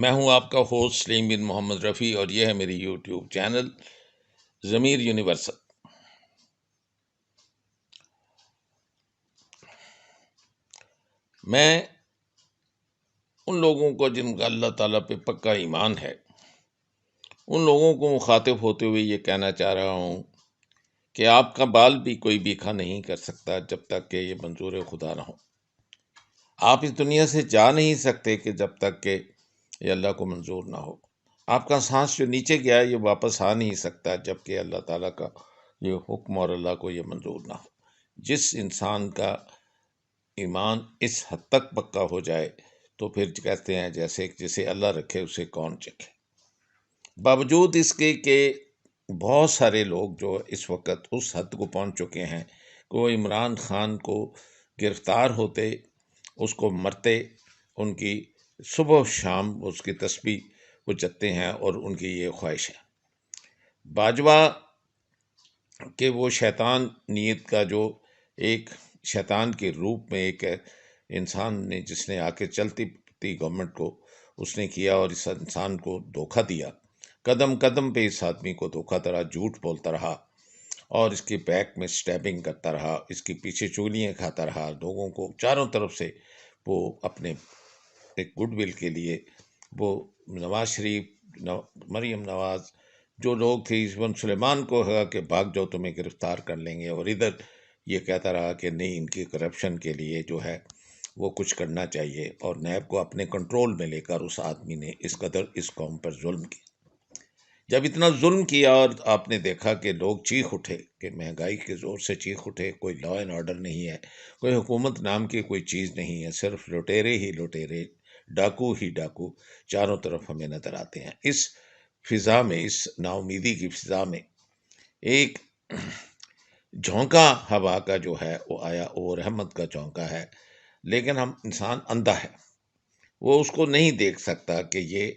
میں ہوں آپ کا ہوسٹ سلیم بن محمد رفیع، اور یہ ہے میری یوٹیوب چینل ضمیر یونیورسل۔ میں ان لوگوں کو جن کا اللہ تعالیٰ پہ پکا ایمان ہے، ان لوگوں کو مخاطب ہوتے ہوئے یہ کہنا چاہ رہا ہوں کہ آپ کا بال بھی کوئی بیکھا نہیں کر سکتا جب تک کہ یہ منظور خدا نہ ہو۔ آپ اس دنیا سے جا نہیں سکتے کہ جب تک کہ یہ اللہ کو منظور نہ ہو۔ آپ کا سانس جو نیچے گیا ہے یہ واپس آ نہیں سکتا جب کہ اللہ تعالیٰ کا یہ حکم اور اللہ کو یہ منظور نہ ہو۔ جس انسان کا ایمان اس حد تک پکا ہو جائے تو پھر کہتے ہیں جسے اللہ رکھے اسے کون چکھے۔ باوجود اس کے کہ بہت سارے لوگ جو اس وقت اس حد کو پہنچ چکے ہیں کہ وہ عمران خان کو گرفتار ہوتے، اس کو مرتے، ان کی صبح و شام اس کی تسبیح وہ جتے ہیں اور ان کی یہ خواہش ہے۔ باجوہ کہ وہ شیطان نیت کا جو ایک شیطان کے روپ میں ایک انسان نے جس نے آ کے چلتی گورنمنٹ کو اس نے کیا اور اس انسان کو دھوکہ دیا، قدم قدم پہ اس آدمی کو دھوکہ طرح جھوٹ بولتا رہا اور اس کے بیک میں سٹیبنگ کرتا رہا، اس کے پیچھے چولیاں کھاتا رہا، لوگوں کو چاروں طرف سے وہ اپنے ایک گڈ ول کے لیے وہ نواز شریف، مریم نواز جو لوگ تھے، ایون سلیمان کو کہا کہ بھاگ جاؤ تمہیں گرفتار کر لیں گے، اور ادھر یہ کہتا رہا کہ نہیں ان کی کرپشن کے لیے جو ہے وہ کچھ کرنا چاہیے، اور نیب کو اپنے کنٹرول میں لے کر اس آدمی نے اس قدر اس قوم پر ظلم کیا۔ جب اتنا ظلم کیا اور آپ نے دیکھا کہ لوگ چیخ اٹھے، کہ مہنگائی کے زور سے چیخ اٹھے، کوئی لا اینڈ آرڈر نہیں ہے، کوئی حکومت نام کی کوئی چیز نہیں ہے، صرف لٹیرے ہی لٹیرے، ڈاکو ہی ڈاکو چاروں طرف ہمیں نظر آتے ہیں۔ اس فضا میں، اس نا امیدی کی فضا میں ایک جھونکا ہوا کا جو ہے وہ آیا، وہ رحمت کا جھونکا ہے، لیکن ہم انسان اندھا ہے، وہ اس کو نہیں دیکھ سکتا کہ یہ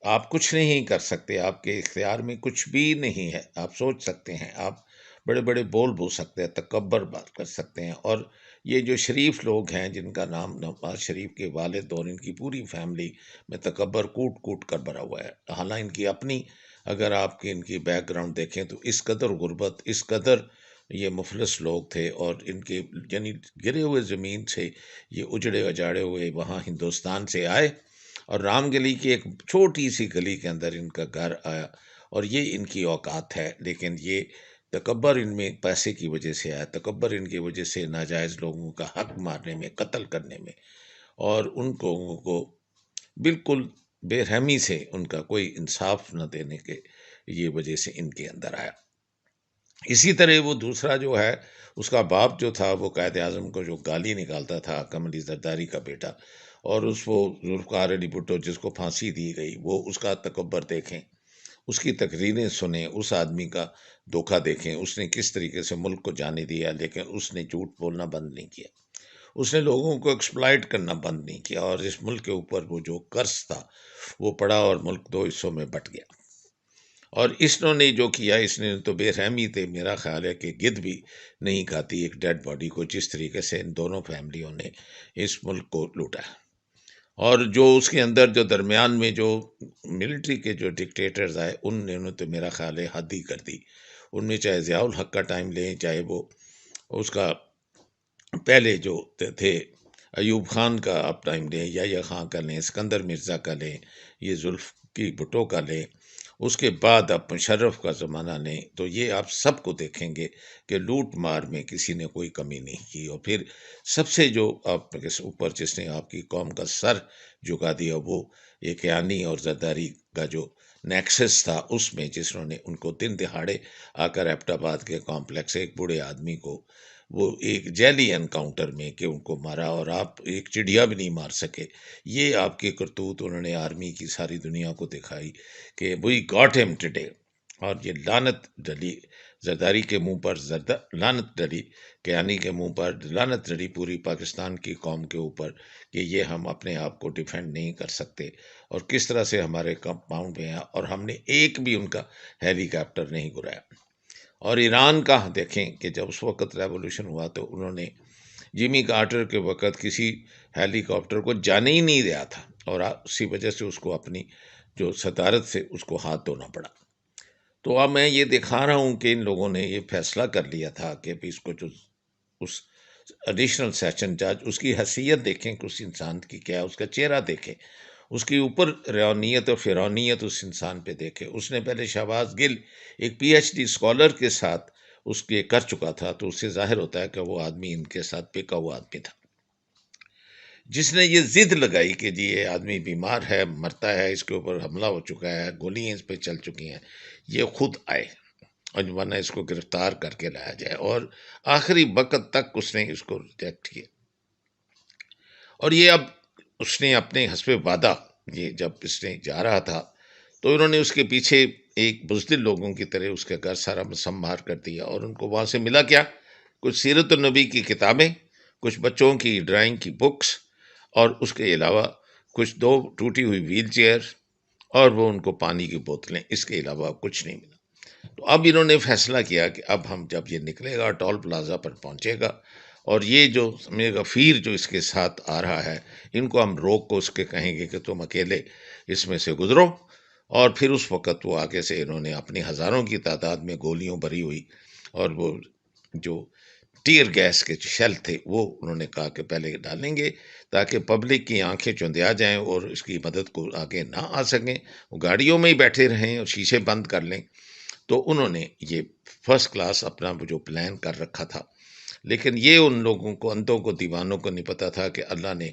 آپ کچھ نہیں کر سکتے، آپ کے اختیار میں کچھ بھی نہیں ہے۔ آپ سوچ سکتے ہیں، آپ بڑے بڑے بول سکتے ہیں، تکبر بات کر سکتے ہیں، اور یہ جو شریف لوگ ہیں جن کا نام نواز شریف کے والد اور ان کی پوری فیملی میں تکبر کوٹ کوٹ کر بھرا ہوا ہے، حالانکہ ان کی اپنی اگر آپ کی ان کی بیک گراؤنڈ دیکھیں تو اس قدر غربت، اس قدر یہ مفلس لوگ تھے، اور ان کے یعنی گرے ہوئے زمین سے یہ اجڑے اجاڑے ہوئے وہاں ہندوستان سے آئے، اور رام گلی کی ایک چھوٹی سی گلی کے اندر ان کا گھر آیا، اور یہ ان کی اوقات ہے، لیکن یہ تکبر ان میں پیسے کی وجہ سے آیا، تکبر ان کی وجہ سے ناجائز لوگوں کا حق مارنے میں، قتل کرنے میں، اور ان لوگوں کو بالکل بے رحمی سے ان کا کوئی انصاف نہ دینے کے یہ وجہ سے ان کے اندر آیا۔ اسی طرح وہ دوسرا جو ہے اس کا باپ جو تھا وہ قائد اعظم کو جو گالی نکالتا تھا، کملی زرداری کا بیٹا، اور اس وہ ذوالفقار علی بھٹو جس کو پھانسی دی گئی، وہ اس کا تکبر دیکھیں، اس کی تقریریں سنیں، اس آدمی کا دھوکہ دیکھیں، اس نے کس طریقے سے ملک کو جانے دیا، لیکن اس نے جھوٹ بولنا بند نہیں کیا، اس نے لوگوں کو ایکسپلائٹ کرنا بند نہیں کیا، اور اس ملک کے اوپر وہ جو قرض تھا وہ پڑا اور ملک دو حصوں میں بٹ گیا۔ اور اس نے جو کیا، اس نے تو بے رحمی تھے، میرا خیال ہے کہ گدھ بھی نہیں کھاتی ایک ڈیڈ باڈی کو، جس طریقے سے ان دونوں فیملیوں نے اس ملک کو لوٹا ہے۔ اور جو اس کے اندر جو درمیان میں جو ملٹری کے جو ڈکٹیٹرز آئے، انہوں نے تو میرا خیال ہے حد ہی کر دی۔ ان میں چاہے ضیاء الحق کا ٹائم لیں، چاہے وہ اس کا پہلے جو تھے ایوب خان کا آپ ٹائم لیں، یا خان کا لیں، اسکندر مرزا کا لیں، یہ ذوالفقار بھٹو کا لیں، اس کے بعد آپ مشرف کا زمانہ لیں، تو یہ آپ سب کو دیکھیں گے کہ لوٹ مار میں کسی نے کوئی کمی نہیں کی۔ اور پھر سب سے جو آپ کے اوپر جس نے آپ کی قوم کا سر جھکا دیا، وہ ایک کیانی اور زرداری کا جو نیکسس تھا، اس میں جس نے ان کو دن دہاڑے آ کر ایبٹ آباد کے کمپلیکس ایک بوڑھے آدمی کو وہ ایک جیلی انکاؤنٹر میں کہ ان کو مارا، اور آپ ایک چڑیا بھی نہیں مار سکے۔ یہ آپ کی کرتوت انہوں نے آرمی کی ساری دنیا کو دکھائی کہ وی گاٹ ہم ٹوڈے، اور یہ لعنت ڈلی زرداری کے منہ پر، لعنت ڈلی کیانی کے منہ پر، لعنت ڈلی پوری پاکستان کی قوم کے اوپر کہ یہ ہم اپنے آپ کو ڈیفینڈ نہیں کر سکتے، اور کس طرح سے ہمارے کمپاؤنڈ میں ہیں، اور ہم نے ایک بھی ان کا ہیلی کاپٹر نہیں گرایا۔ اور ایران کا دیکھیں کہ جب اس وقت ریولوشن ہوا تو انہوں نے جمی کارٹر کے وقت کسی ہیلی کاپٹر کو جانے ہی نہیں دیا تھا، اور اسی وجہ سے اس کو اپنی جو صدارت سے اس کو ہاتھ دھونا پڑا۔ تو اب میں یہ دکھا رہا ہوں کہ ان لوگوں نے یہ فیصلہ کر لیا تھا کہ اس کو جو اس ایڈیشنل سیشن جج، اس کی حیثیت دیکھیں کہ اس انسان کی کیا ہے، اس کا چہرہ دیکھیں، اس کی اوپر روانیت اور فرعونیت اس انسان پہ دیکھے۔ اس نے پہلے شہباز گل ایک پی ایچ ڈی اسکالر کے ساتھ اس کے کر چکا تھا، تو اس سے ظاہر ہوتا ہے کہ وہ آدمی ان کے ساتھ پیکا ہوا آدمی تھا، جس نے یہ ضد لگائی کہ جی یہ آدمی بیمار ہے، مرتا ہے، اس کے اوپر حملہ ہو چکا ہے، گولیاں اس پہ چل چکی ہیں، یہ خود آئے اور ورنہ اس کو گرفتار کر کے لایا جائے، اور آخری وقت تک اس نے اس کو ریجیکٹ کیا۔ اور یہ اب اس نے اپنے حسب وعدہ، یہ جب اس نے جا رہا تھا تو انہوں نے اس کے پیچھے ایک بزدل لوگوں کی طرح اس کا گھر سارا مسمار کر دیا، اور ان کو وہاں سے ملا کیا؟ کچھ سیرت النبی کی کتابیں، کچھ بچوں کی ڈرائنگ کی بکس، اور اس کے علاوہ کچھ 2 ٹوٹی ہوئی ویل چیئر، اور وہ ان کو پانی کی بوتلیں، اس کے علاوہ کچھ نہیں ملا۔ تو اب انہوں نے فیصلہ کیا کہ اب ہم جب یہ نکلے گا ٹول پلازا پر پہنچے گا، اور یہ جو غفیر جو اس کے ساتھ آ رہا ہے، ان کو ہم روک کو اس کے کہیں گے کہ تم اکیلے اس میں سے گزرو، اور پھر اس وقت وہ آگے سے انہوں نے اپنی ہزاروں کی تعداد میں گولیوں بھری ہوئی اور وہ جو ٹیئر گیس کے شیل تھے وہ انہوں نے کہا کہ پہلے ڈالیں گے تاکہ پبلک کی آنکھیں چندیا جائیں اور اس کی مدد کو آگے نہ آ سکیں، وہ گاڑیوں میں ہی بیٹھے رہیں اور شیشے بند کر لیں۔ تو انہوں نے یہ فرسٹ کلاس اپنا جو پلان کر رکھا تھا، لیکن یہ ان لوگوں کو، اندھوں کو، دیوانوں کو نہیں پتا تھا کہ اللہ نے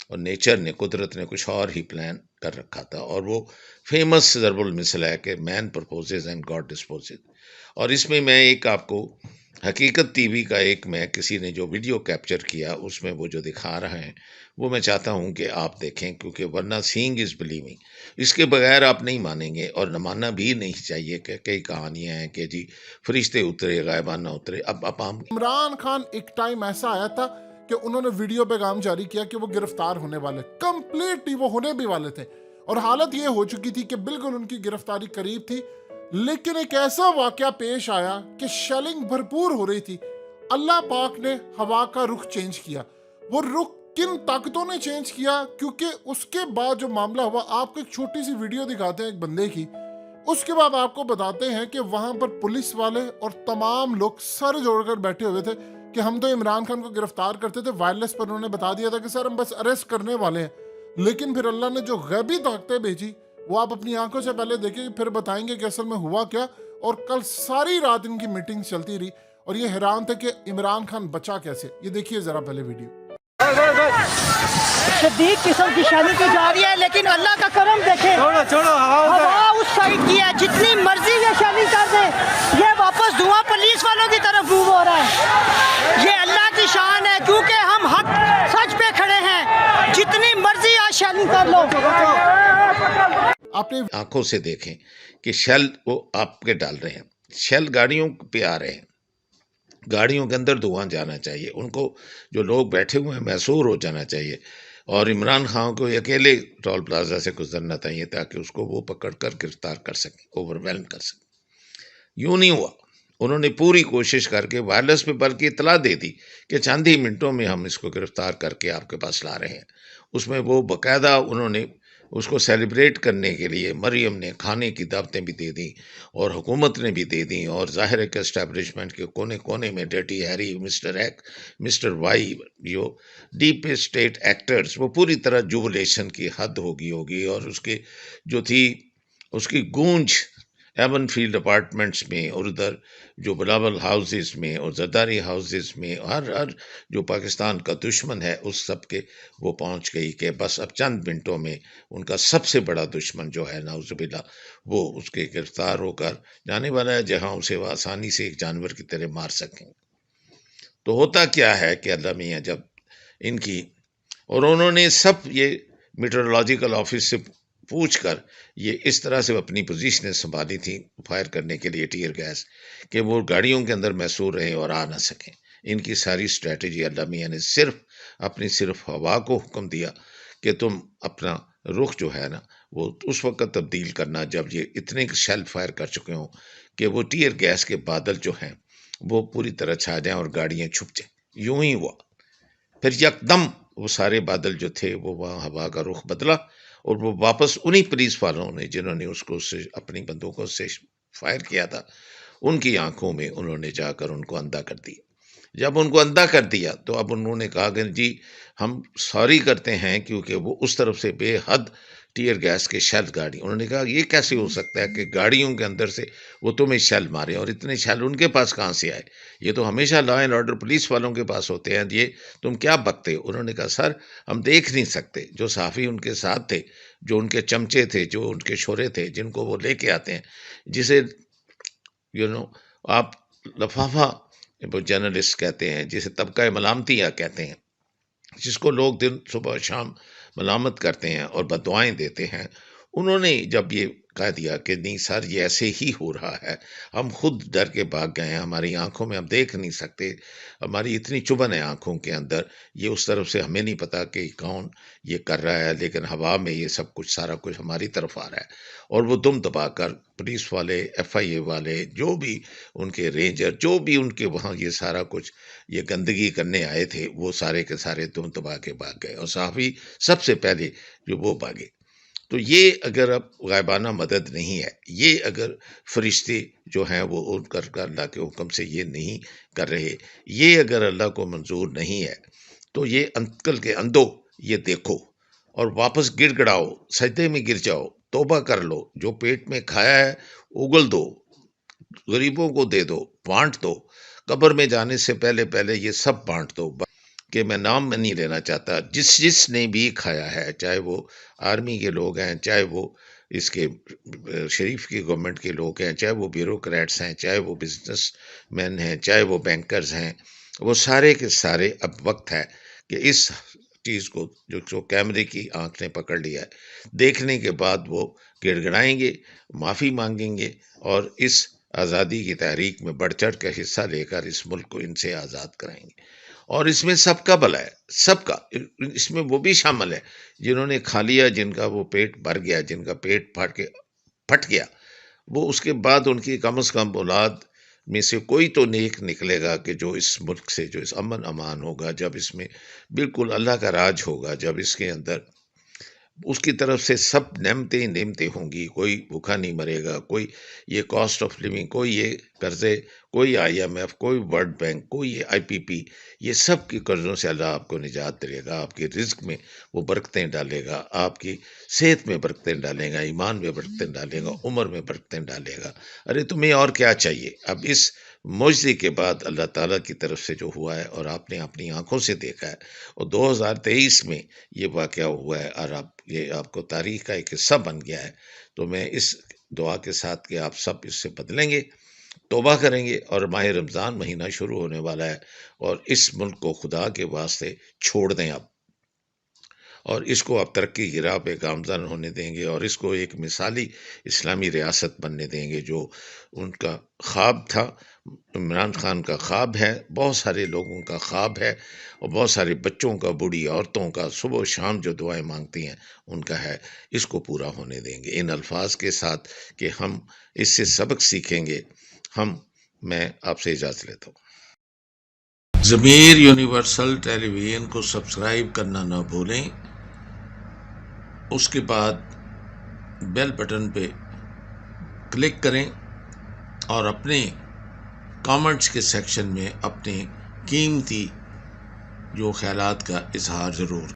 اور نیچر نے، قدرت نے کچھ اور ہی پلان کر رکھا تھا، اور وہ فیمس ضرب المثل ہے کہ مین پرپوزز اینڈ گاڈ ڈسپوزز۔ اور اس میں میں ایک آپ کو حقیقت ٹی وی کا ایک میں کسی نے جو ویڈیو کیپچر کیا، اس میں وہ جو دکھا رہا ہے وہ میں چاہتا ہوں کہ آپ دیکھیں، کیونکہ ورنہ سینگ از بلیونگ، اس کے بغیر آپ نہیں مانیں گے، اور نہ ماننا بھی نہیں چاہیے کہ کئی کہانیاں ہیں کہ جی فرشتے اترے، غائبانہ اترے۔ اب ہم عمران خان ایک ٹائم ایسا آیا تھا کہ انہوں نے ویڈیو پیغام جاری کیا کہ وہ گرفتار ہونے والے، کمپلیٹلی وہ ہونے بھی والے تھے، اور حالت یہ ہو چکی تھی کہ بالکل ان کی گرفتاری قریب تھی، لیکن ایک ایسا واقعہ پیش آیا کہ شیلنگ بھرپور ہو رہی تھی۔ اللہ پاک نے ہوا کا رخ چینج کیا۔ وہ رخ کن طاقتوں نے چینج کیا؟ کیونکہ اس کے بعد جو معاملہ ہوا، آپ کو ایک چھوٹی سی ویڈیو دکھاتے ہیں ایک بندے کی، اس کے بعد آپ کو بتاتے ہیں کہ وہاں پر پولیس والے اور تمام لوگ سر جوڑ کر بیٹھے ہوئے تھے کہ ہم تو عمران خان کو گرفتار کرتے تھے، وائرلیس پر انہوں نے بتا دیا تھا کہ سر ہم بس اریسٹ کرنے والے ہیں، لیکن پھر اللہ نے جو غیبی طاقتیں بھیجی وہ آپ اپنی آنکھوں سے پہلے دیکھیں، پھر بتائیں گے کہ اصل میں ہوا کیا۔ اور کل ساری رات ان کی میٹنگ چلتی رہی، اور یہ حیران تھے کہ عمران خان بچا کیسے۔ یہ دیکھیے ذرا پہلے ویڈیو۔ شدید قسم کی شیلنگ کی جا رہی ہے، لیکن اللہ کا کرم دیکھیں، ہوا اس سائڈ کی ہے، جتنی مرضی یہ شیلنگ کر دیں، یہ واپس دھواں پولیس والوں کی طرف موو ہو رہا ہے۔ یہ اللہ کی شان ہے، کیونکہ ہم حق سچ پہ کھڑے ہیں، جتنی مرضی آج شیلنگ کر لو۔ اپنے آنکھوں سے دیکھیں کہ شیل وہ آپ کے ڈال رہے ہیں، شیل گاڑیوں پہ آ رہے ہیں، گاڑیوں کے اندر دھواں جانا چاہیے، ان کو جو لوگ بیٹھے ہوئے ہیں محصور ہو جانا چاہیے، اور عمران خان کو اکیلے ٹول پلازا سے گزرنا چاہیے تاکہ اس کو وہ پکڑ کر گرفتار کر سکیں، اوور ویلم کر سکیں۔ یوں نہیں ہوا، انہوں نے پوری کوشش کر کے وائرلیس پہ بلکہ اطلاع دے دی کہ چند ہی منٹوں میں ہم اس کو گرفتار کر کے آپ کے پاس لا رہے ہیں۔ اس میں وہ باقاعدہ انہوں نے اس کو سیلیبریٹ کرنے کے لیے مریم نے کھانے کی دعوتیں بھی دے دیں، اور حکومت نے بھی دے دیں، اور ظاہر ہے کہ اسٹیبلشمنٹ کے کونے کونے میں ڈیٹی ہیری، مسٹر وائی، جو ڈیپ اسٹیٹ ایکٹرز، وہ پوری طرح جوبلیشن کی حد ہوگی، اور اس کے جو تھی اس کی گونج ایون فیلڈ اپارٹمنٹس میں، اور ادھر جو بلاول ہاؤسز میں اور زرداری ہاؤسز میں، ہر جو پاکستان کا دشمن ہے اس سب کے وہ پہنچ گئی کہ بس اب چند منٹوں میں ان کا سب سے بڑا دشمن جو ہے نعوذ باللہ وہ اس کے گرفتار ہو کر جانے والا ہے، جہاں اسے وہ آسانی سے ایک جانور کی طرح مار سکیں۔ تو ہوتا کیا ہے کہ اللہ میاں جب ان کی، اور انہوں نے سب یہ میٹرولوجیکل آفس سے پوچھ کر یہ اس طرح سے اپنی پوزیشنیں سنبھالی تھیں فائر کرنے کے لیے ٹیئر گیس کہ وہ گاڑیوں کے اندر محصور رہیں اور آ نہ سکیں۔ ان کی ساری اسٹریٹجی اللہ میاں نے صرف ہوا کو حکم دیا کہ تم اپنا رخ جو ہے نا وہ اس وقت تبدیل کرنا جب یہ اتنے شیل فائر کر چکے ہوں کہ وہ ٹیئر گیس کے بادل جو ہیں وہ پوری طرح چھا جائیں اور گاڑیاں چھپ جائیں۔ یوں ہی ہوا، پھر یکدم وہ سارے بادل جو تھے وہ وہاں ہوا کا رخ بدلا اور وہ واپس انہی پولیس والوں نے جنہوں نے اس کو اپنی بندوقوں سے فائر کیا تھا، ان کی آنکھوں میں انہوں نے جا کر ان کو اندھا کر دیا۔ جب ان کو اندھا کر دیا تو اب انہوں نے کہا کہ جی ہم سوری کرتے ہیں، کیونکہ وہ اس طرف سے بے حد ٹیئر گیس کے شیل گاڑی، انہوں نے کہا یہ کیسے ہو سکتا ہے کہ گاڑیوں کے اندر سے وہ تمہیں شیل مارے، اور اتنے شیل ان کے پاس کہاں سے آئے؟ یہ تو ہمیشہ لا اینڈ آرڈر پولیس والوں کے پاس ہوتے ہیں، یہ تم کیا بکتے؟ انہوں نے کہا سر ہم دیکھ نہیں سکتے۔ جو صحافی ان کے ساتھ تھے، جو ان کے چمچے تھے، جو ان کے شورے تھے، جن کو وہ لے کے آتے ہیں، جسے آپ لفافہ جرنلسٹ کہتے ہیں، جسے طبقہ ملامتیہ کہتے ہیں، جس کو لوگ دن صبح شام ملامت کرتے ہیں اور بددعائیں دیتے ہیں، انہوں نے جب یہ کہہ دیا کہ نہیں سر یہ ایسے ہی ہو رہا ہے، ہم خود ڈر کے بھاگ گئے ہیں، ہماری آنکھوں میں ہم دیکھ نہیں سکتے، ہماری اتنی چبھن ہے آنکھوں کے اندر، یہ اس طرف سے ہمیں نہیں پتا کہ کون یہ کر رہا ہے، لیکن ہوا میں یہ سب کچھ سارا کچھ ہماری طرف آ رہا ہے۔ اور وہ دم دبا کر پولیس والے، ایف آئی اے والے، جو بھی ان کے رینجر، جو بھی ان کے وہاں یہ سارا کچھ یہ گندگی کرنے آئے تھے، وہ سارے کے سارے دم دبا کے بھاگ گئے، اور صحافی سب سے پہلے جو وہ بھاگے۔ تو یہ اگر اب غائبانہ مدد نہیں ہے، یہ اگر فرشتے جو ہیں وہ ان کر اللہ کے حکم سے یہ نہیں کر رہے، یہ اگر اللہ کو منظور نہیں ہے، تو یہ عقل کے اندھو یہ دیکھو اور واپس گڑ گڑاؤ، سجدے میں گر جاؤ، توبہ کر لو، جو پیٹ میں کھایا ہے اگل دو، غریبوں کو دے دو، بانٹ دو، قبر میں جانے سے پہلے پہلے یہ سب بانٹ دو، کہ میں نام میں نہیں لینا چاہتا، جس نے بھی کھایا ہے، چاہے وہ آرمی کے لوگ ہیں، چاہے وہ اس کے شریف کی گورنمنٹ کے لوگ ہیں، چاہے وہ بیوروکریٹس ہیں، چاہے وہ بزنس مین ہیں، چاہے وہ بینکرز ہیں، وہ سارے کے سارے اب وقت ہے کہ اس چیز کو جو کیمرے کی آنکھ نے پکڑ لیا ہے، دیکھنے کے بعد وہ گڑ گڑائیں گے، معافی مانگیں گے، اور اس آزادی کی تحریک میں بڑھ چڑھ کر حصہ لے کر اس ملک کو ان سے آزاد کرائیں گے۔ اور اس میں سب کا بھلا ہے، سب کا، اس میں وہ بھی شامل ہے جنہوں نے کھا لیا، جن کا وہ پیٹ بھر گیا، جن کا پیٹ پھٹ گیا، وہ اس کے بعد ان کی کم از کم اولاد میں سے کوئی تو نیک نکلے گا کہ جو اس ملک سے، جو اس امن امان ہوگا، جب اس میں بالکل اللہ کا راج ہوگا، جب اس کے اندر اس کی طرف سے سب نعمتیں ہوں گی، کوئی بھوکا نہیں مرے گا، کوئی یہ کاسٹ آف لیونگ، کوئی یہ قرضے، کوئی آئی ایم ایف، کوئی ورلڈ بینک، کوئی یہ آئی پی پی، یہ سب کے قرضوں سے اللہ آپ کو نجات دے گا، آپ کے رزق میں وہ برکتیں ڈالے گا، آپ کی صحت میں برکتیں ڈالے گا، ایمان میں برکتیں ڈالے گا، عمر میں برکتیں ڈالے گا۔ ارے تمہیں اور کیا چاہیے؟ اب اس معجزے کے بعد اللہ تعالیٰ کی طرف سے جو ہوا ہے اور آپ نے اپنی آنکھوں سے دیکھا ہے، اور 2023 میں یہ واقعہ ہوا ہے، اور یہ آپ کو تاریخ کا ایک حصہ بن گیا ہے، تو میں اس دعا کے ساتھ کہ آپ سب اس سے بدلیں گے، توبہ کریں گے، اور ماہ رمضان مہینہ شروع ہونے والا ہے، اور اس ملک کو خدا کے واسطے چھوڑ دیں اب، اور اس کو اب ترقی کی راہ پہ گامزن ہونے دیں گے، اور اس کو ایک مثالی اسلامی ریاست بننے دیں گے، جو ان کا خواب تھا، عمران خان کا خواب ہے، بہت سارے لوگوں کا خواب ہے، اور بہت سارے بچوں کا، بوڑھی عورتوں کا، صبح و شام جو دعائیں مانگتی ہیں ان کا ہے، اس کو پورا ہونے دیں گے، ان الفاظ کے ساتھ کہ ہم اس سے سبق سیکھیں گے۔ میں آپ سے اجازت لیتا ہوں۔ ضمیر یونیورسل ٹیلی ویژن کو سبسکرائب کرنا نہ بھولیں، اس کے بعد بیل بٹن پہ کلک کریں، اور اپنے کامنٹس کے سیکشن میں اپنے قیمتی جو خیالات کا اظہار ضرور